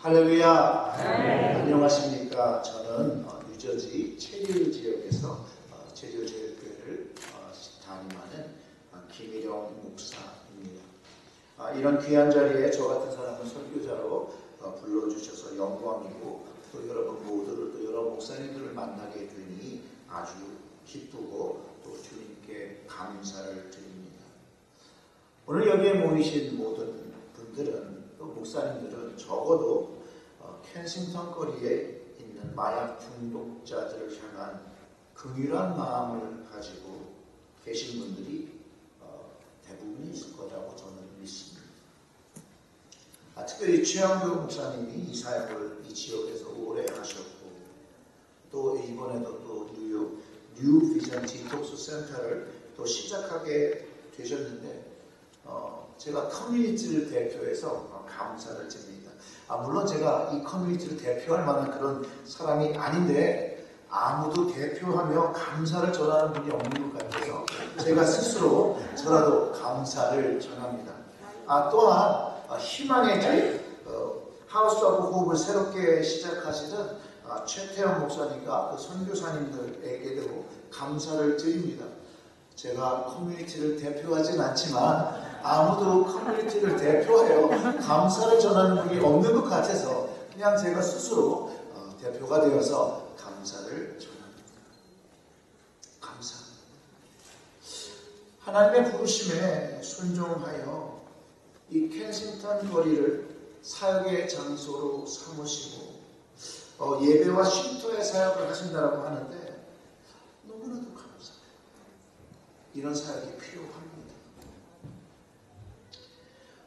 할렐루야. 네. 안녕하십니까. 저는 뉴저지 체리힐 지역에서 체리힐 교회를 담임하는 김일영 목사입니다. 이런 귀한 자리에 저 같은 사람을 설교자로 불러주셔서 영광이고, 또 여러분 모두를, 또 여러 목사님들을 만나게 되니 아주 기쁘고 또 주님께 감사를 드립니다. 오늘 여기에 모이신 모든 분들은, 또 목사님들은 적어도 켄싱턴 거리에 있는 마약 중독자들을 향한 긍휼한 마음을 가지고 계신 분들이 대부분 있을 거라고 저는 믿습니다. 특별히 최영교 목사님이 이 사역을 이 지역에서 오래 하셨고, 또 이번에도 또 뉴욕 뉴 비전 디톡스 센터를 또 시작하게 되셨는데, 제가 커뮤니티를 대표해서 감사를 드립니다. 물론 제가 이 커뮤니티를 대표할 만한 그런 사람이 아닌데, 아무도 대표하며 감사를 전하는 분이 없는 것 같아서 제가 스스로 저라도 감사를 전합니다. 또한 희망의 길 하우스 오브 호흡을 새롭게 시작하시는 최태영 목사님과 그 선교사님들에게도 감사를 드립니다. 제가 커뮤니티를 대표하진 않지만 아무도 커뮤니티를 대표하여 감사를 전하는 분이 없는 것 같아서 그냥 제가 스스로 대표가 되어서 감사를 전합니다. 감사합니다. 하나님의 부르심에 순종하여 이 켄싱턴 거리를 사역의 장소로 삼으시고 예배와 쉼터의 사역을 하신다고 하는데 너무나도 감사해요. 이런 사역이 필요합니다.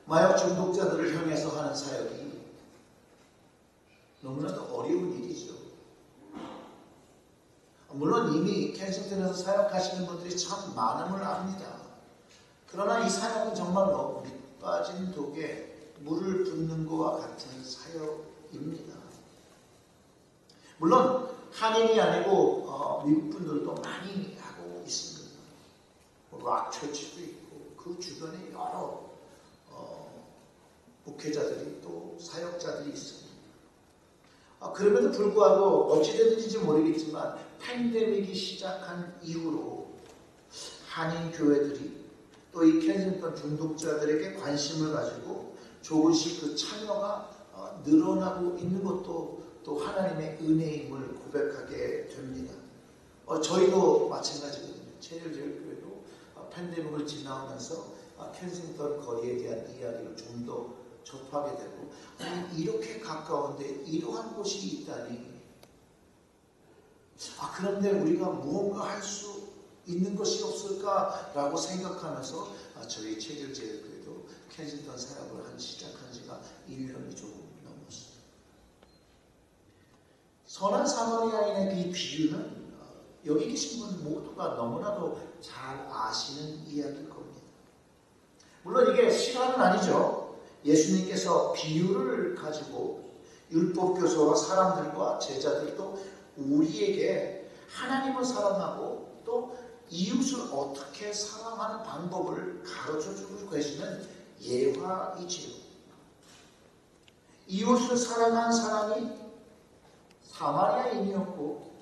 마약 중독자들을 향해서 하는 사역이 너무나도 어려운 일이죠. 물론 이미 켄싱턴에서 사역하시는 분들이 참 많음을 압니다. 그러나 이 사역은 정말로 밑빠진 독에 물을 붓는 것과 같은 사역입니다. 물론 한인이 아니고 미국 분들도 많이 하고 있습니다. 락처치도 있고 그 주변에 여러 목회자들이 또 사역자들이 있습니다. 그럼에도 불구하고 어찌됐는지 모르겠지만 팬데믹이 시작한 이후로 한인 교회들이 또 이 켄싱턴 중독자들에게 관심을 가지고 조금씩 그 참여가 늘어나고 있는 것도 또 하나님의 은혜임을 고백하게 됩니다. 저희도 마찬가지거든요. 체리힐교회도 팬데믹을 지나오면서 켄싱턴 거리에 대한 이야기를 좀 더 접하게 되고, 이렇게 가까운데 이러한 곳이 있다니, 그런데 우리가 무언가 할 수 있는 것이 없을까라고 생각하면서 저희 체리힐교회도 켄싱턴 사역을 시작한 지가 1년이 조금 넘었습니다. 선한 사마리아인의 이 비유는 여기 계신 분 모두가 너무나도 잘 아시는 이야기일 겁니다. 물론 이게 실화는 아니죠. 예수님께서 비유를 가지고 율법교사와 사람들과 제자들도 우리에게 하나님을 사랑하고 또 이웃을 어떻게 사랑하는 방법을 가르쳐주고 계시는 예화이지요. 이웃을 사랑한 사람이 사마리아인이었고,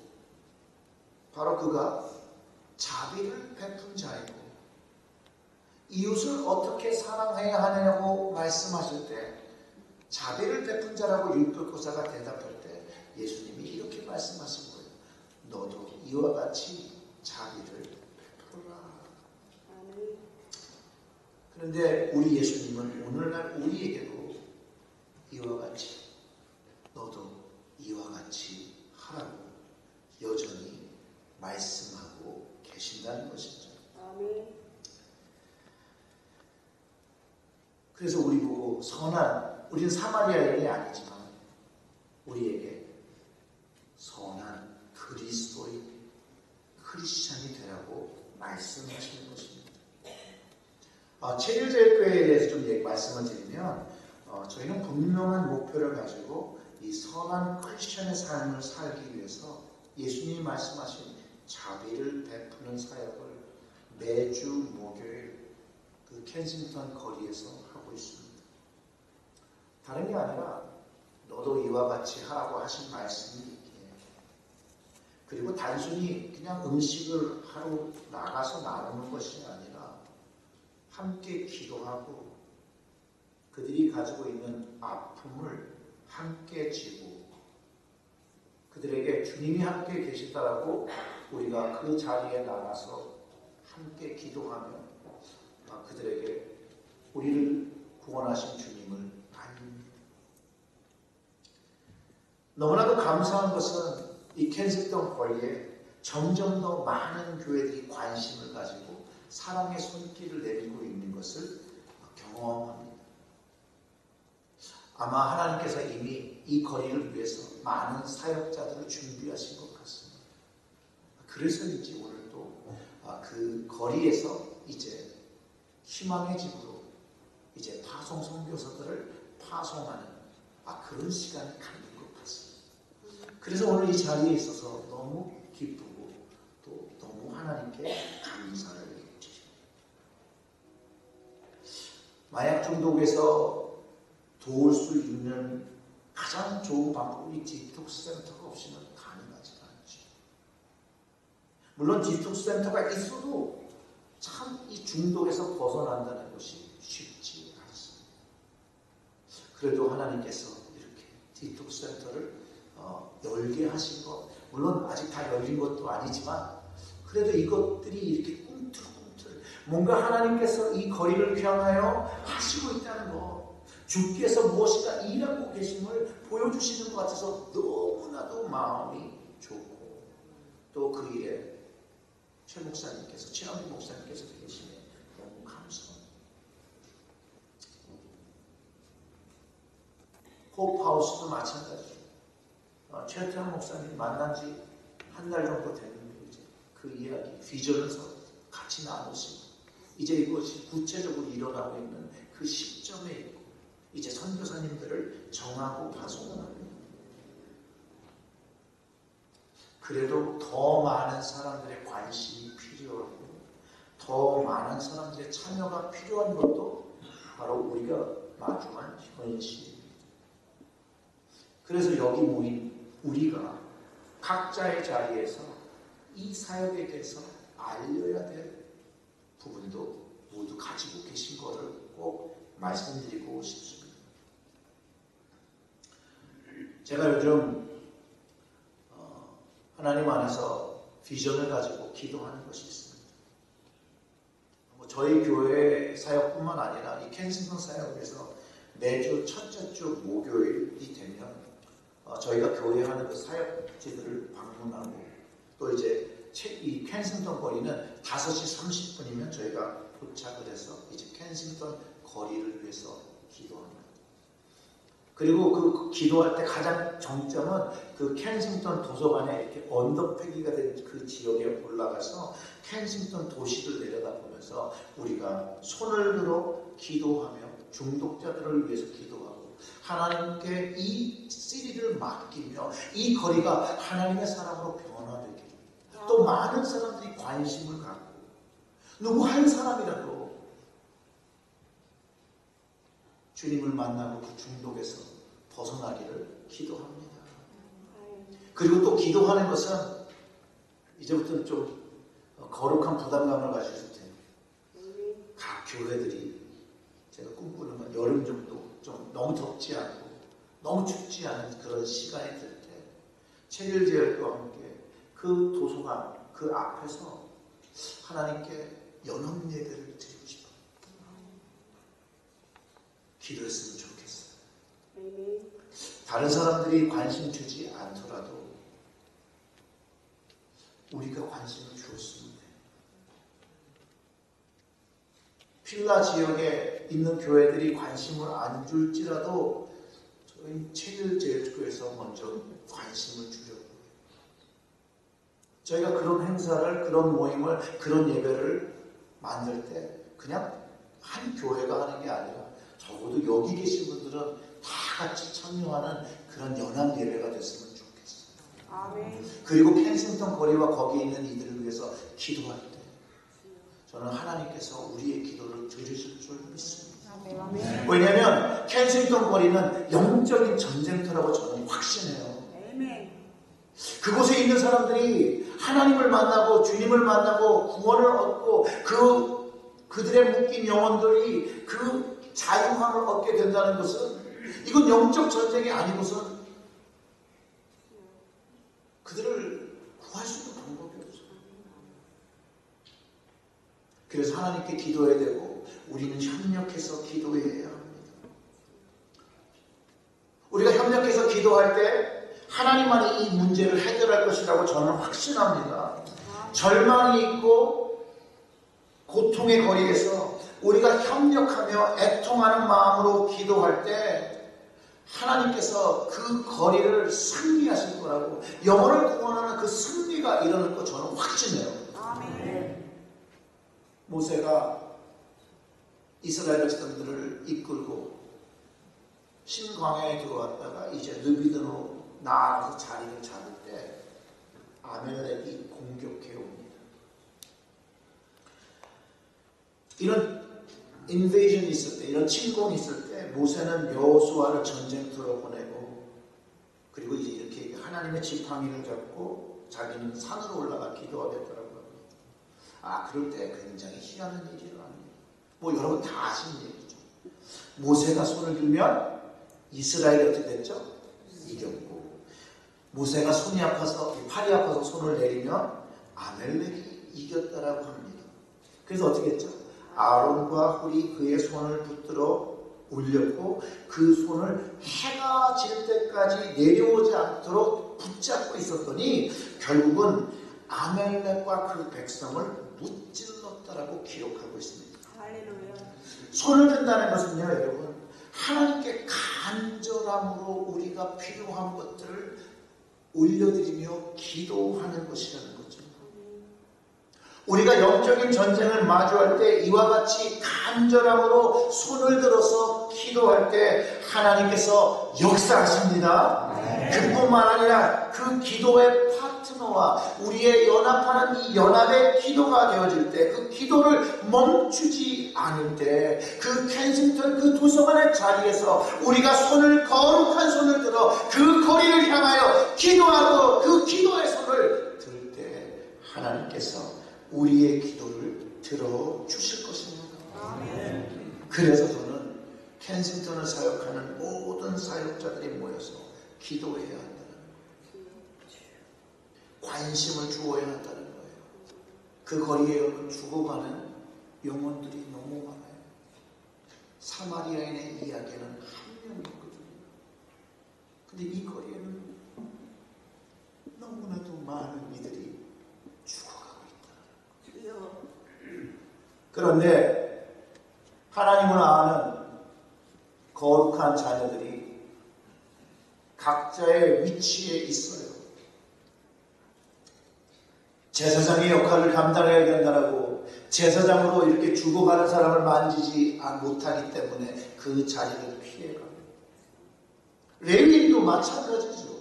바로 그가 자비를 베푼 자이고, 이웃을 어떻게 사랑해야 하냐고 말씀하실 때 자비를 베푼 자라고 율법교사가 대답할 때 예수님이 이렇게 말씀하신 거예요. 너도 이와 같이 자비를 베풀어라. 그런데 우리 예수님은 오늘날 우리에게도 이와 같이, 너도 이와 같이 하라고 여전히 말씀하고 계신다는 것이죠. 아멘. 그래서 우리 보고 우리는 사마리아인이 아니지만 우리에게 선한 그리스도인, 크리스찬이 되라고 말씀하시는 것입니다. 체리힐교회에 대해서 좀 말씀을 드리면, 저희는 분명한 목표를 가지고 이 선한 크리스찬의 삶을 살기 위해서 예수님이 말씀하신 자비를 베푸는 사역을 매주 목요일 그 켄싱턴 거리에서 하고 있습니다. 다른 게 아니라 너도 너도 이와 같이 하라고 하신 말씀이 있기에. 그리고 단순히 그냥 음식을 하러 나가서 나누는 것이 아니라 함께 기도하고 그들이 가지고 있는 아픔을 함께 지고 그들에게 주님이 함께 계시다라고 우리가 그 자리에 나가서 함께 기도하며 그들에게 우리를 구원하신 주님을 알립니다. 너무나도 감사한 것은 이 켄싱턴 거리에 점점 더 많은 교회들이 관심을 가지고 사랑의 손길을 내밀고 있는 것을 경험합니다. 아마 하나님께서 이미 이 거리를 위해서 많은 사역자들을 준비하신 것 같습니다. 그래서인지 오늘도 그 거리에서 이제 희망의 집으로 이제 파송 선교사들을 파송하는 그런 시간이 갖는 것 같습니다. 그래서 오늘 이 자리에 있어서 너무 기쁘고 또 너무 하나님께 감사를 드립니다. 마약 중독에서 도울 수 있는 가장 좋은 방법이 디톡스 센터가 없이는 가능하지 않죠. 물론 디톡스 센터가 있어도 참 이 중독에서 벗어난다는 것이 쉽지 않습니다. 그래도 하나님께서 이렇게 디톡스 센터를 열게 하신 것, 물론 아직 다 열린 것도 아니지만 그래도 이것들이 이렇게 꿈틀꿈틀 뭔가 하나님께서 이 거리를 향하여 하시고 있다는 것, 주께서 무엇인가 일하고 계심을 보여주시는 것 같아서 너무나도 마음이 좋고 또 그 일에 최 목사님께서, 최영기 목사님께서 계시네 너무 감사합니다. 호프하우스도 마찬가지죠. 최태환 목사님 만난 지 한 달 정도 됐는데 이제 그 이야기, 비전을 같이 나누시고 이제 이것이 구체적으로 일어나고 있는 그 시점에 있고 이제 선교사님들을 정하고 파송하는 그래도 더 많은 사람들의 관심이 필요하고 더 많은 사람들의 참여가 필요한 것도 바로 우리가 마주한 현실입니다. 그래서 여기 모인 우리가 각자의 자리에서 이 사역에 대해서 알려야 될 부분도 모두 가지고 계신 것을 꼭 말씀드리고 싶습니다. 제가 요즘 하나님 안에서 비전을 가지고 기도하는 것이 있습니다. 저희 교회 사역뿐만 아니라 이 켄싱턴 사역에서 매주 첫째 주 목요일이 되면 저희가 교회에 하는 그 사역지들을 방문하고 또 이제 이 켄싱턴 거리는 5시 30분이면 저희가 도착을 해서 이제 켄싱턴 거리를 위해서 기도합니다. 그리고 그 기도할 때 가장 정점은 그 켄싱턴 도서관에 이렇게 언덕배기가 된 그 지역에 올라가서 켄싱턴 도시를 내려다보면서 우리가 손을 들어 기도하며 중독자들을 위해서 기도하고 하나님께 이 시리를 맡기며 이 거리가 하나님의 사랑으로 변화되기를 또 많은 사람들이 관심을 갖고 누구 한 사람이라도 주님을 만나고 그 중독에서 벗어나기를 기도합니다. 그리고 또 기도하는 것은 이제부터는 좀 거룩한 부담감을 가지실 텐데 각 교회들이 제가 꿈꾸는 건 여름 정도 좀 너무 덥지 않고 너무 춥지 않은 그런 시간이 될 때 체일제일과 함께 그 도서관 그 앞에서 하나님께 연합 예배를 드리고 싶어요. 기도했으면 좋겠어요. 다른 사람들이 관심 주지 않더라도 우리가 관심을 주었으면 돼요. 필라 지역에 있는 교회들이 관심을 안 줄지라도 저희 체일제일교회에서 먼저 관심을 주려고 해요. 저희가 그런 행사를, 그런 모임을, 그런 예배를 만들 때 그냥 한 교회가 하는 게 아니라 적어도 여기 계신 분들은 다 같이 참여하는 그런 연합 예배가 됐으면 좋겠어요. 아멘. 그리고 켄싱턴 거리와 거기에 있는 이들을 위해서 기도할 때 저는 하나님께서 우리의 기도를 들으실 줄 믿습니다. 왜냐하면 켄싱턴 거리는 영적인 전쟁터라고 저는 확신해요. 그곳에 있는 사람들이 하나님을 만나고 주님을 만나고 구원을 얻고 그들의 묶인 영혼들이 그 자유함을 얻게 된다는 것은, 이건 영적 전쟁이 아니고선 그들을 구할 수 있는 방법이 없어요. 그래서 하나님께 기도해야 되고 우리는 협력해서 기도해야 합니다. 우리가 협력해서 기도할 때 하나님만이 이 문제를 해결할 것이라고 저는 확신합니다. 절망이 있고 고통의 거리에서 우리가 협력하며 애통하는 마음으로 기도할 때 하나님께서 그 거리를 승리하실 거라고, 영혼을 구원하는 그 승리가 일어날 거 저는 확신해요. 모세가 이스라엘 백성들을 이끌고 신광야에 들어왔다가 이제 르비드로 나아가서 자리를 잡을 때 아멜렉이 공격해 옵니다. 이런 인베이전이 있을 때, 이런 침공이 있을 때 모세는 여호수아를 전쟁터로 보내고, 그리고 이제 이렇게 하나님의 지팡이를 잡고 자기는 산으로 올라가 기도하겠더라고요. 그럴 때 굉장히 희한한 일이 일어납니다. 뭐 여러분 다 아시는 얘기죠. 모세가 손을 들면 이스라엘이 어떻게 됐죠? 이겼고, 모세가 손이 아파서, 팔이 아파서 손을 내리면 아멜렉이 이겼다라고 합니다. 그래서 어떻게 했죠? 아론과 훌이 그의 손을 붙들어 올렸고 그 손을 해가 질 때까지 내려오지 않도록 붙잡고 있었더니 결국은 아멜렉과 그 백성을 무찔렀다라고 기록하고 있습니다. 할렐루야. 손을 든다는 것은요, 여러분, 하나님께 간절함으로 우리가 필요한 것들을 올려드리며 기도하는 것이라는 거죠. 우리가 영적인 전쟁을 마주할 때 이와 같이 간절함으로 손을 들어서 기도할 때 하나님께서 역사하십니다. 그뿐만 아니라 그 기도의 파트너와 우리의 연합하는 이 연합의 기도가 되어질 때, 그 기도를 멈추지 않을 때, 그 켄싱턴 그 도서관의 자리에서 우리가 거룩한 손을 들어 그 거리를 향하여 기도하고 그 기도의 손을 들 때 하나님께서 우리의 기도를 들어주실 것입니다. 그래서 저는 켄싱턴을 사역하는 모든 사역자들이 모여서 기도해야 한다는 거예요. 관심을 주어야 한다는 거예요. 그 거리에 죽어가는 영혼들이 너무 많아요. 사마리아인의 이야기는 한 명이거든요. 근데 이 거리에는 너무나도 많은 이들이 죽어가고 있다. 그런데 하나님을 아는 거룩한 자녀들이 각자의 위치에 있어요. 제사장의 역할을 감당해야 된다고 제사장으로 이렇게 죽어가는 사람을 만지지 못하기 때문에 그 자리를 피해갑니다. 레위인도 마찬가지죠.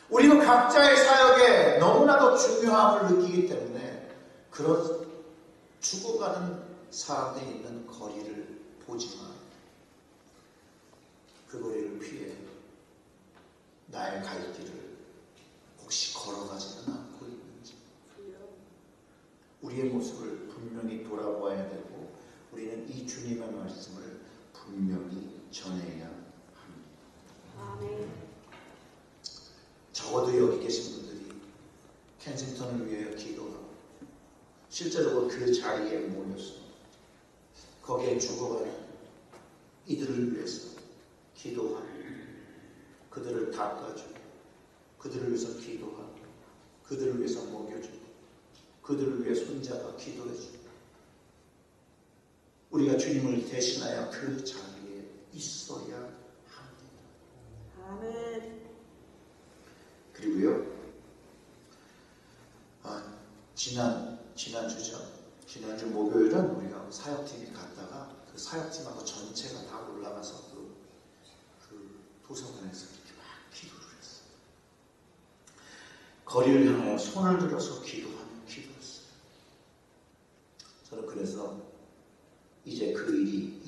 우리는 각자의 사역에 너무나도 중요함을 느끼기 때문에 그런 죽어가는 사람들이 있는 거리를 보지만 그 거리를 피해 나의 갈 길을 혹시 걸어가지는 않고 있는지, 우리의 모습을 분명히 돌아보아야 되고 우리는 이 주님의 말씀을 분명히 전해야 합니다. 아멘. 적어도 여기 계신 분들이 켄싱턴을 위하여 기도하고 실제로 그 자리에 모여서 거기에 죽어가는 이들을 위해서 기도하고 그들을 닦아주고 그들을 위해서 기도하고 그들을 위해서 먹여주고 그들을 위해 손잡아 기도해주고 우리가 주님을 대신하여 그 자리에 있어야 합니다. 아멘. 그리고요, 지난주 목요일은 우리가 사역팀이 갔다가 그 사역팀하고 전체가 다 올라가서 그 도서관에서 이렇게 막 기도를 했어요. 거리를 향하여 손을 들어서 기도하는 기도였어요. 저는 그래서 이제 그 일이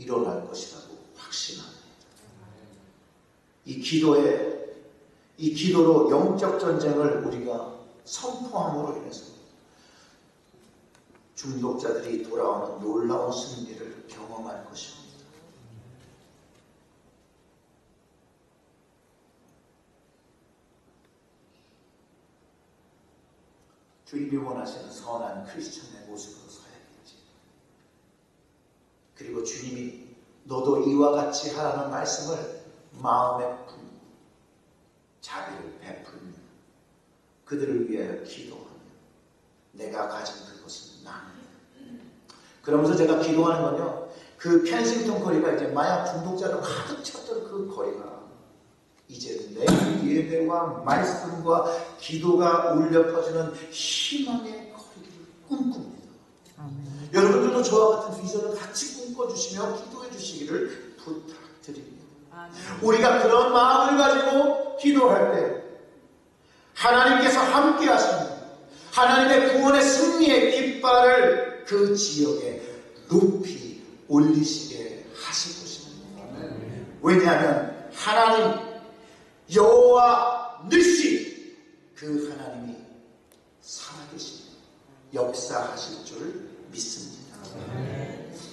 이 기도로 영적 전쟁을 우리가 선포함으로 인해서 중독자들이 돌아오는 놀라운 승리를 경험할 것입니다. 주님이 원하시는 선한 크리스천의 모습으로 서야겠지. 그리고 주님이 너도 이와 같이 하라는 말씀을 마음에 품고 자비를 베풀며 그들을 위하여 기도하며 내가 가진 그것은 나는. 그러면서 제가 기도하는 건요, 그 켄싱턴 거리가 이제 마약 중독자로 가득 찼던 그 거리가 이제 내 예배와 말씀과 기도가 울려 퍼지는 희망의 거리를 꿈꿉니다. 여러분들도 저와 같은 비전을 같이 꿈꿔주시며 기도해 주시기를 부탁드립니다. 우리가 그런 마음을 가지고 기도할 때 하나님께서 함께 하십니다. 하나님의 구원의 승리의 깃발을 그 지역에 높이 올리시게 하실 것입니다. 왜냐하면 하나님 여호와 느시 그 하나님이 살아계시며 역사하실 줄 믿습니다.